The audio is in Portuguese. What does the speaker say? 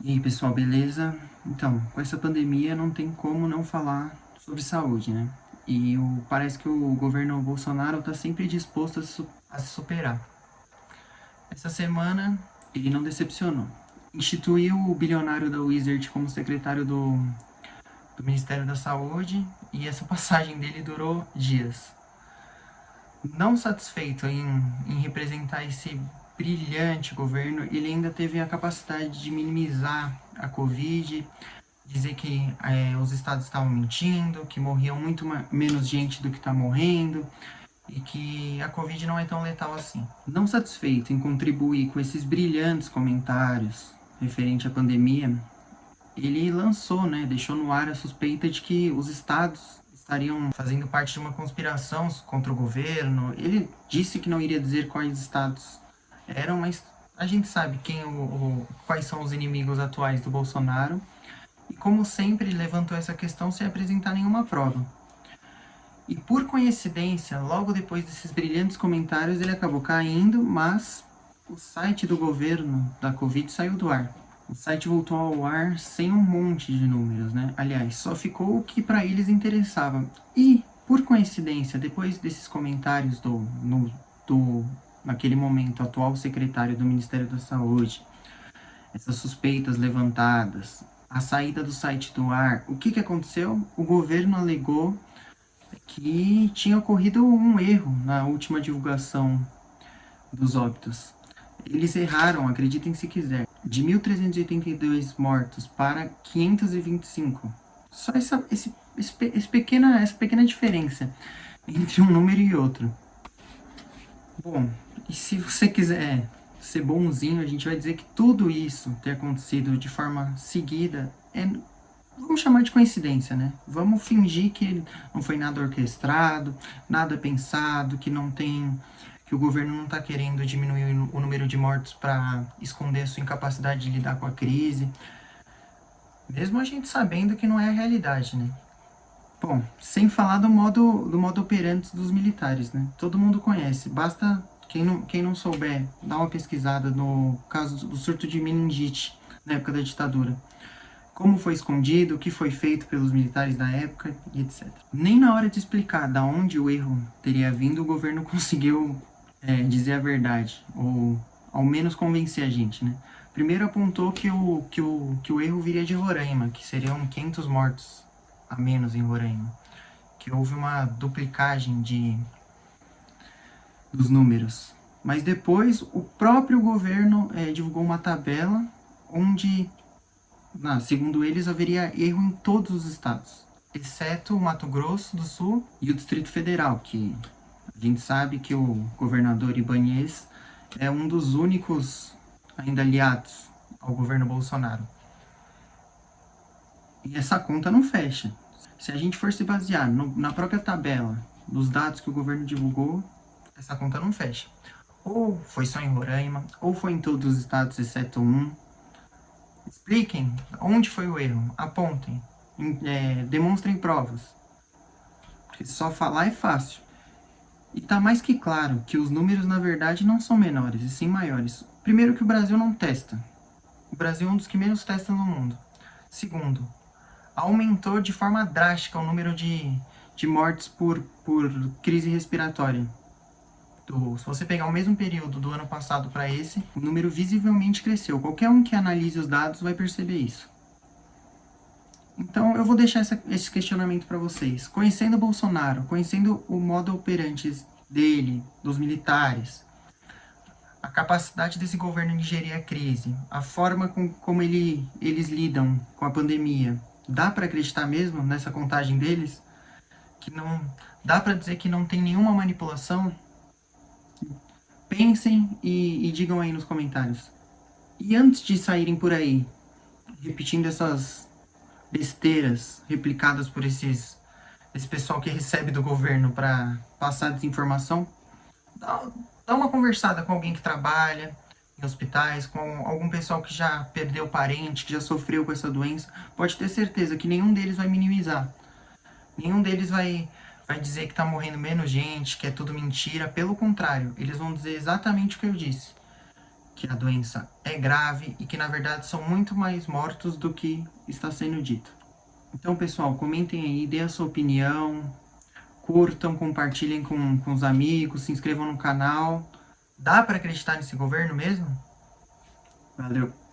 E aí, pessoal, beleza? Então, com essa pandemia não tem como não falar sobre saúde, né? Parece que o governo Bolsonaro está sempre disposto a se superar. Essa semana ele não decepcionou. Instituiu o bilionário da Wizard como secretário do Ministério da Saúde e essa passagem dele durou dias. Não satisfeito em representar esse brilhante governo, ele ainda teve a capacidade de minimizar a Covid, dizer que os estados estavam mentindo, que morriam muito menos gente do que está morrendo e que a Covid não é tão letal assim. Não satisfeito em contribuir com esses brilhantes comentários referente à pandemia, ele lançou, deixou no ar a suspeita de que os estados estariam fazendo parte de uma conspiração contra o governo. Ele disse que não iria dizer quais estados eram, mas a gente sabe quais são os inimigos atuais do Bolsonaro. E como sempre, levantou essa questão sem apresentar nenhuma prova. E por coincidência, logo depois desses brilhantes comentários, ele acabou caindo, mas o site do governo da Covid saiu do ar. O site voltou ao ar sem um monte de números, né? Aliás, só ficou o que para eles interessava. E, por coincidência, depois desses comentários naquele momento, atual secretário do Ministério da Saúde, essas suspeitas levantadas, a saída do site do ar, o que aconteceu? O governo alegou que tinha ocorrido um erro na última divulgação dos óbitos. Eles erraram, acreditem se quiser, de 1.382 mortos para 525. Só essa pequena diferença entre um número e outro. Bom, e se você quiser ser bonzinho, a gente vai dizer que tudo isso ter acontecido de forma seguida vamos chamar de coincidência, né? Vamos fingir que não foi nada orquestrado, nada pensado, que o governo não está querendo diminuir o número de mortos para esconder a sua incapacidade de lidar com a crise, mesmo a gente sabendo que não é a realidade, né? Bom, sem falar do modo operante dos militares, né? Todo mundo conhece, basta quem não souber dar uma pesquisada no caso do surto de meningite na época da ditadura. Como foi escondido, o que foi feito pelos militares da época e etc. Nem na hora de explicar da onde o erro teria vindo, o governo conseguiu dizer a verdade, ou ao menos convencer a gente, né? Primeiro apontou que o erro viria de Roraima, que seriam 500 mortos a menos em Roraima, que houve uma duplicagem dos números. Mas depois o próprio governo divulgou uma tabela onde, segundo eles, haveria erro em todos os estados, exceto o Mato Grosso do Sul e o Distrito Federal, que a gente sabe que o governador Ibáñez é um dos únicos ainda aliados ao governo Bolsonaro. E essa conta não fecha. Se a gente for se basear na própria tabela dos dados que o governo divulgou, essa conta não fecha. Ou foi só em Roraima, ou foi em todos os estados exceto um. Expliquem onde foi o erro, apontem, demonstrem provas. Porque só falar é fácil. E tá mais que claro que os números na verdade não são menores, e sim maiores. Primeiro que o Brasil não testa. O Brasil é um dos que menos testa no mundo. Segundo, aumentou de forma drástica o número de mortes por crise respiratória. Se você pegar o mesmo período do ano passado para esse, o número visivelmente cresceu. Qualquer um que analise os dados vai perceber isso. Então eu vou deixar esse questionamento para vocês. Conhecendo o Bolsonaro, conhecendo o modo operante dele, dos militares, a capacidade desse governo de gerir a crise, a forma como eles lidam com a pandemia, dá para acreditar mesmo nessa contagem deles? Que não dá para dizer que não tem nenhuma manipulação? Pensem e digam aí nos comentários. E antes de saírem por aí, repetindo essas besteiras replicadas por esse pessoal que recebe do governo para passar desinformação, dá uma conversada com alguém que trabalha em hospitais, com algum pessoal que já perdeu parente, que já sofreu com essa doença. Pode ter certeza que nenhum deles vai minimizar. Nenhum deles vai dizer que tá morrendo menos gente, que é tudo mentira. Pelo contrário, eles vão dizer exatamente o que eu disse. que a doença é grave e que, na verdade, são muito mais mortos do que está sendo dito. Então, pessoal, comentem aí, dêem a sua opinião, curtam, compartilhem com os amigos, se inscrevam no canal. Dá para acreditar nesse governo mesmo? Valeu!